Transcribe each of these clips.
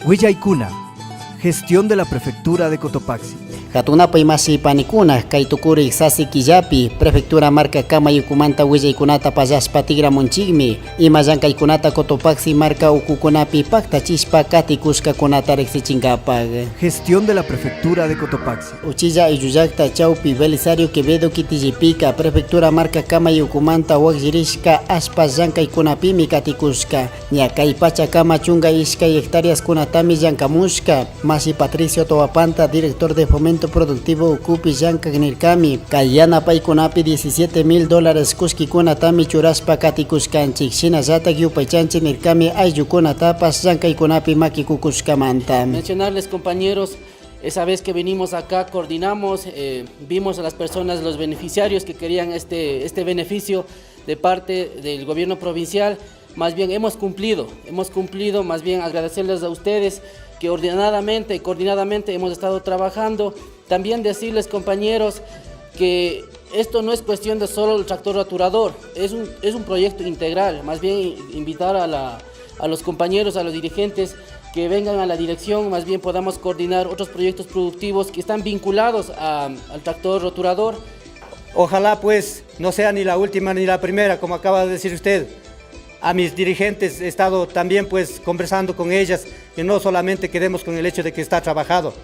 Huillaykuna, gestión de la prefectura de Cotopaxi. Hatunapay masi panikuna kay tukuri sasi killapi prefectura marca Camayucumanta Huillaykunata pallashpa tigramunchikmi ima llankaykunata Cotopaxi marca ukukunapi paktachispa katikushkakunata riqsichinkapak. Gestión de la prefectura de Cotopaxi. Uchilla Iyullakta Chaupi Belisario Quevedo Kitillipika prefectura marca Camayucumanta waqllirishka ashpa llankaykunapimi katikushka ña kay pachakama chunga ishkay hectáreas kunatami llankamushka. Masi Patricio Toapanta, director de Fomento Productivo Ukupi llankak nirkami kay yanapaykunapi $17,000 kushkikunatami churaspa katikushkanchik shinallatak yupaychanchik nirkami ayllukunatapas llankaykunapi makikukushkamanta. Mencionarles, compañeros, esa vez que venimos acá coordinamos, vimos a las personas, los beneficiarios que querían este beneficio de parte del gobierno provincial. Más bien hemos cumplido, más bien agradecerles a ustedes que ordenadamente y coordinadamente hemos estado trabajando. También decirles, compañeros, que esto no es cuestión de solo el tractor raturador, es un proyecto integral. Más bien invitar a los compañeros, a los dirigentes que vengan a la dirección, más bien podamos coordinar otros proyectos productivos que están vinculados al tractor roturador. Ojalá pues no sea ni la última ni la primera, como acaba de decir usted. A mis dirigentes he estado también pues conversando con ellas, que no solamente quedemos con el hecho de que está trabajado,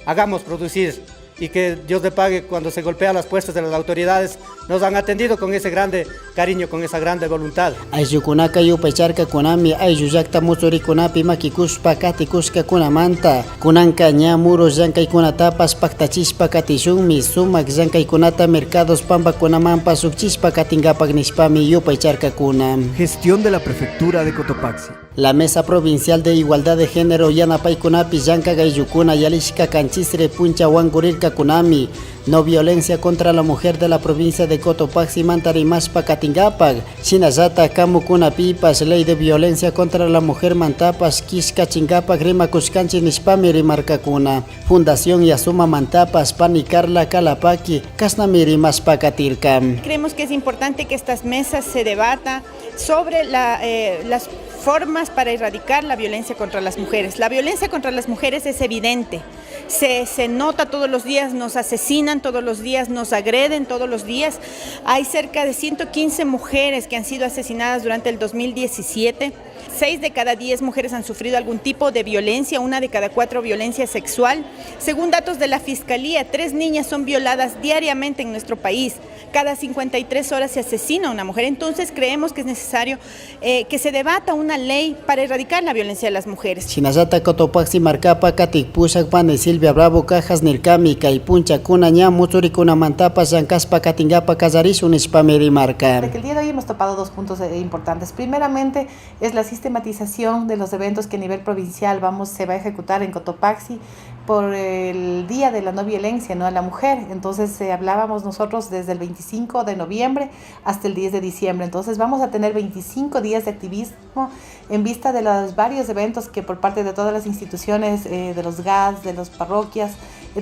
hagamos producir y que Dios le pague cuando se golpea las puertas de las autoridades. Nos han atendido con ese grande cariño, con esa grande voluntad. Ayllukunaka yupaycharka kunami ayllullakta musurikunapi makikushpa katikushka kunamanta kunanka ña muro llankaykunatapas paktachispa katishunmi sumak llankaykunata mercados pampakunamanpas sukchispa katinkapak nishpami yupaycharka kuna. Gestión de la prefectura de Cotopaxi. La Mesa Provincial de Igualdad de Género yanapaykunapi llanka gayyukuna yalishka kanchisre puncha wangurirka kunami no violencia contra la mujer de la provincia de Cotopaxi mantarimashpa katinkapak shinallata kamukunapipas ley de violencia contra la mujer mantapas kishka chinkapak rimakushkanchik nishpami rimarkakuna. Fundación Yasuma mantapas panicarla kalapaki kasnami rimashpa katirka. Creemos que es importante que estas mesas se debata sobre las formas para erradicar la violencia contra las mujeres. La violencia contra las mujeres es evidente, se nota todos los días, nos asesinan todos los días, nos agreden todos los días. Hay cerca de 115 mujeres que han sido asesinadas durante el 2017. 6 de cada 10 mujeres han sufrido algún tipo de violencia, 1 de cada 4 violencia sexual. Según datos de la Fiscalía, 3 niñas son violadas diariamente en nuestro país. Cada 53 horas se asesina a una mujer. Entonces creemos que es necesario que se debata una ley para erradicar la violencia de las mujeres. Shinallata Cotopaxi marcapa katikpushak pane Silvia Bravo Cajas nirkami kay puncha kuna ña muturikuna mantapas llankaspa katingapa kasarishun nishpami rimarka. El día de hoy hemos topado 2 puntos importantes. Primeramente es la sistematización de los eventos que a nivel provincial se va a ejecutar en Cotopaxi por el Día de la No Violencia, ¿no?, a la mujer. Entonces hablábamos nosotros desde el 25 de noviembre hasta el 10 de diciembre. Entonces vamos a tener 25 días de activismo en vista de los varios eventos que por parte de todas las instituciones, de los GAS, de las parroquias,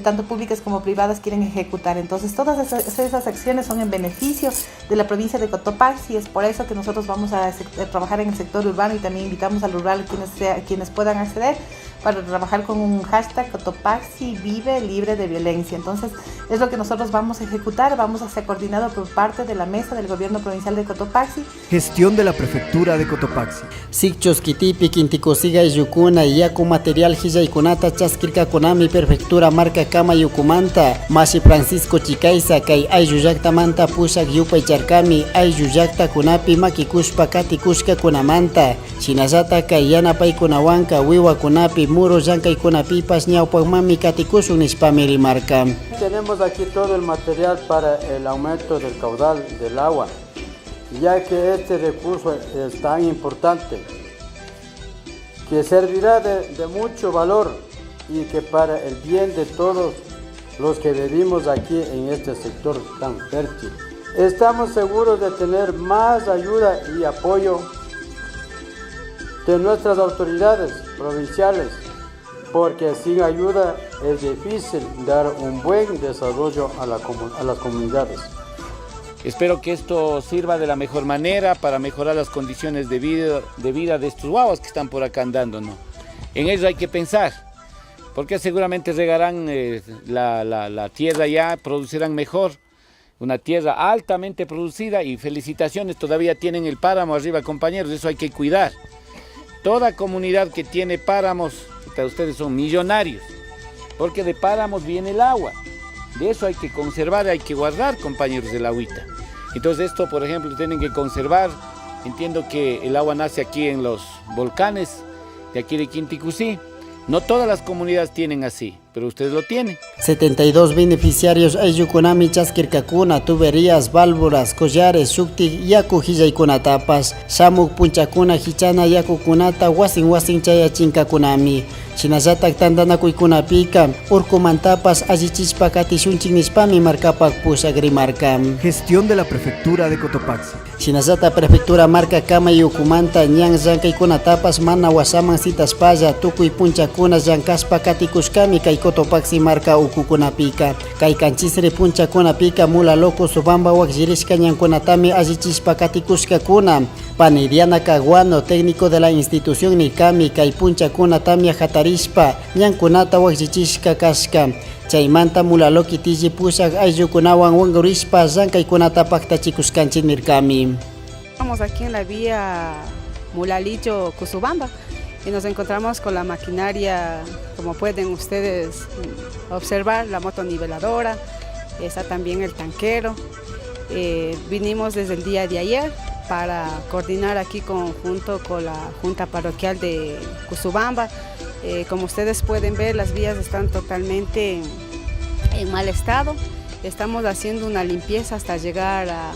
tanto públicas como privadas, quieren ejecutar. Entonces todas esas acciones son en beneficio de la provincia de Cotopaxi. Es por eso que nosotros vamos a trabajar en el sector urbano y también invitamos al rural quienes puedan acceder para trabajar con un hashtag Cotopaxi vive libre de violencia. Entonces es lo que nosotros vamos a ejecutar, vamos a ser coordinado por parte de la mesa del gobierno provincial de Cotopaxi. Gestión de la prefectura de Cotopaxi. Sikchos kitipi kintikosiga yukuna yaku material hillaikunata chaskirka kunami prefectura marca Camayucumanta Masi Francisco Chicaiza kay ayllullaktamanta pushak yupaycharkami ayllullakta kunapi makikushpa katikushka kunamanta shinallata kay yanapaykunawanka wiwakunapi muro llankaykunapipas ñawpakmanmi katikushun nishpami rimarka. Tenemos aquí todo el material para el aumento del caudal del agua, ya que este recurso es tan importante que servirá de mucho valor y que para el bien de todos los que vivimos aquí en este sector tan fértil. Estamos seguros de tener más ayuda y apoyo de nuestras autoridades provinciales, porque sin ayuda es difícil dar un buen desarrollo a las comunidades. Espero que esto sirva de la mejor manera para mejorar las condiciones de vida de estos guaguas que están por acá andando, ¿no? En eso hay que pensar, porque seguramente regarán la tierra ya, producirán mejor, una tierra altamente producida, y felicitaciones, todavía tienen el páramo arriba, compañeros, eso hay que cuidar. Toda comunidad que tiene páramos, ustedes son millonarios, porque de páramos viene el agua. De eso hay que conservar, hay que guardar, compañeros, del agüita. Entonces esto, por ejemplo, tienen que conservar. Entiendo que el agua nace aquí en los volcanes de aquí de Quinticusí. No todas las comunidades tienen así, pero ustedes lo tienen. 72 beneficiarios ayukunami chaskirkakuna, tuberías, válvulas, collares, sukti, yaku hillaikunatapas, shamuk punchakuna hichana yakukunata, wasin chayachinkakunami. Chinallatak tandanakuykunapika, urkumantapas allichishpa katishunchik nispami markapak pushagrimarka. Gestión de la Prefectura de Cotopaxi. Chinazata Prefectura marca Kama y Ucumanta, Ñan Llankaykunatapas mana wasaman sitaspalla, tukuy punchakuna llankaspa katikuskami kay Cotopaxi marca Ukukunapika. Kay kanchisri punchakunapika mula loco subamba wakllirishka ñankunatami allichishpa katikuskakuna. Paniriana Caguano, técnico de la institución Nikami, kay punchakunatamia hatarishpa, ñankunata wakllishka kashka. Chaymanta mulaloki tiji pushak ayllukunawan wangurishpa llankaykunata paktachikuskanchik nirkami. Estamos aquí en la vía Mulalicho Cusubamba y nos encontramos con la maquinaria, como pueden ustedes observar, la motoniveladora, está también el tanquero. Vinimos desde el día de ayer para coordinar aquí junto con la Junta Parroquial de Cusubamba. Como ustedes pueden ver, las vías están totalmente en mal estado. Estamos haciendo una limpieza hasta llegar a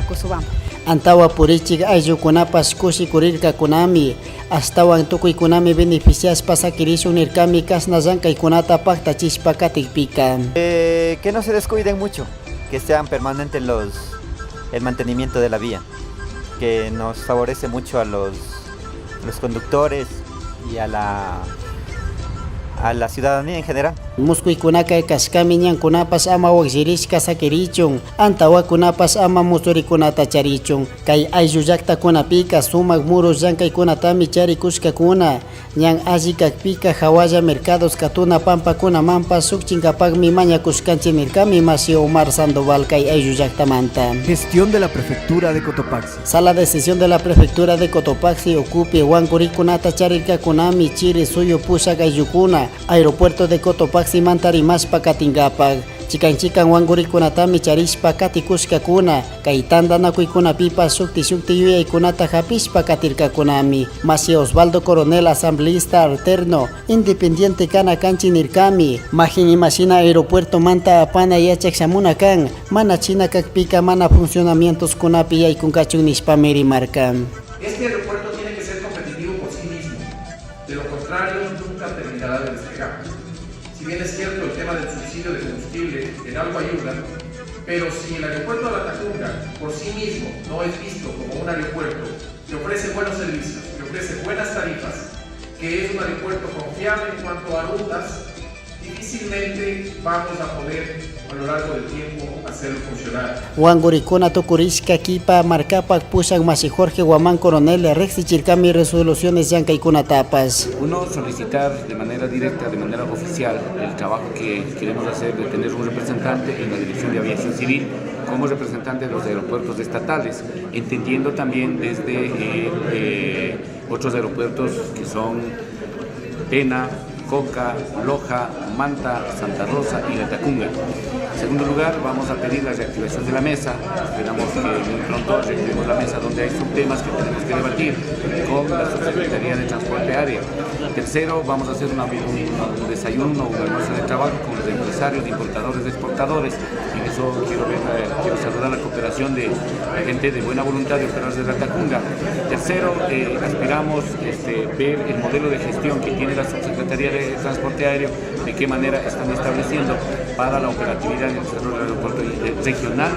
Cusubamba. Antawa purichik ayllukunapas kushikurirkakunami, astawan tukuykunami beneficias pasakirishun nirkami kasna llankaykunata paktachishpa katikpika. Que no se descuiden mucho, que sean permanentes el mantenimiento de la vía, que nos favorece mucho a los conductores y a la ciudadanía en general. Muskuykunaka kaskami ñankunapas ama wakllirishka sakirichun, antawakunapas ama musurikunata charichun. Kay ayllu llaqtakunapika sumak muros llankaykunatami charikuskakuna, ñan alli kakpika hawalla mercados katuna pampakunamampas sukchinkapakmi mañakuskanchik nirkami Masi Omar Sandoval kay ayllu llaqtamanta. Gestión de la Prefectura de Cotopaxi. Sala de sesión de la Prefectura de Cotopaxi ocupe wankurikunata charirkakunami chiri suyo pushak ayllukuna, aeropuerto de Cotopaxi mantarimaspa katingapak. Chikanchikan wangurikunatami charishpa katikuskakuna, kay tandanakuykunapipa sukti yuyaykunata hapishpa katirkakunami. Masi Osvaldo Coronel, asambleísta alterno, independiente kana kanchi nirkami. Majini mashina aeropuerto manta apana yachaksamuna kan, mana china kakpika mana funcionamientos kunapi yaykunkachun nishpamiri markan. Este aeropuerto tiene que ser competitivo por sí mismo, de lo contrario nunca terminará de despegar. Si bien es cierto el tema del subsidio de combustible en algo ayuda, pero si el aeropuerto de La Tacunga por sí mismo no es visto como un aeropuerto que ofrece buenos servicios, que ofrece buenas tarifas, que es un aeropuerto confiable en cuanto a rutas, difícilmente vamos a poder a lo largo del tiempo hacerlo funcionar. Wangurikuna tukurishka kipa markapak pushak Masi Jorge Guamán Coronel rexichirkami resoluciones llankaykunatapas. Uno, solicitar de manera directa, de manera oficial, el trabajo que queremos hacer de tener un representante en la Dirección de Aviación Civil como representante de los aeropuertos estatales, entendiendo también desde otros aeropuertos que son Pena, Coca, Loja, Manta, Santa Rosa y La Tacunga. En segundo lugar, vamos a pedir la reactivación de la mesa. Esperamos que muy pronto reactivemos la mesa donde hay subtemas que tenemos que debatir con la Subsecretaría de Transporte Aéreo. Tercero, vamos a hacer un desayuno, un almuerzo de trabajo con los empresarios, importadores, exportadores. En eso quiero saludar la cooperación de la gente de buena voluntad de operadores de La Tacunga. Tercero, aspiramos ver el modelo de gestión que tiene la Subsecretaría de Transporte Aéreo, de qué manera están estableciendo para la operatividad en el desarrollo del aeropuerto regional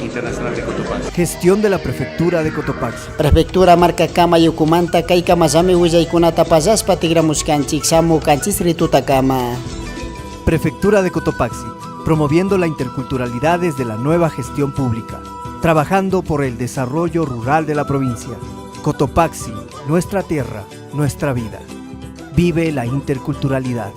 internacional de Cotopaxi. Gestión de la Prefectura de Cotopaxi. Prefectura marca Kama y Ucumanta kay kamasami willaykunata pallashpa tigramushkanchik samukanchis Tutakama. Prefectura de Cotopaxi, promoviendo la interculturalidad desde la nueva gestión pública, trabajando por el desarrollo rural de la provincia. Cotopaxi, nuestra tierra, nuestra vida. Vive la interculturalidad.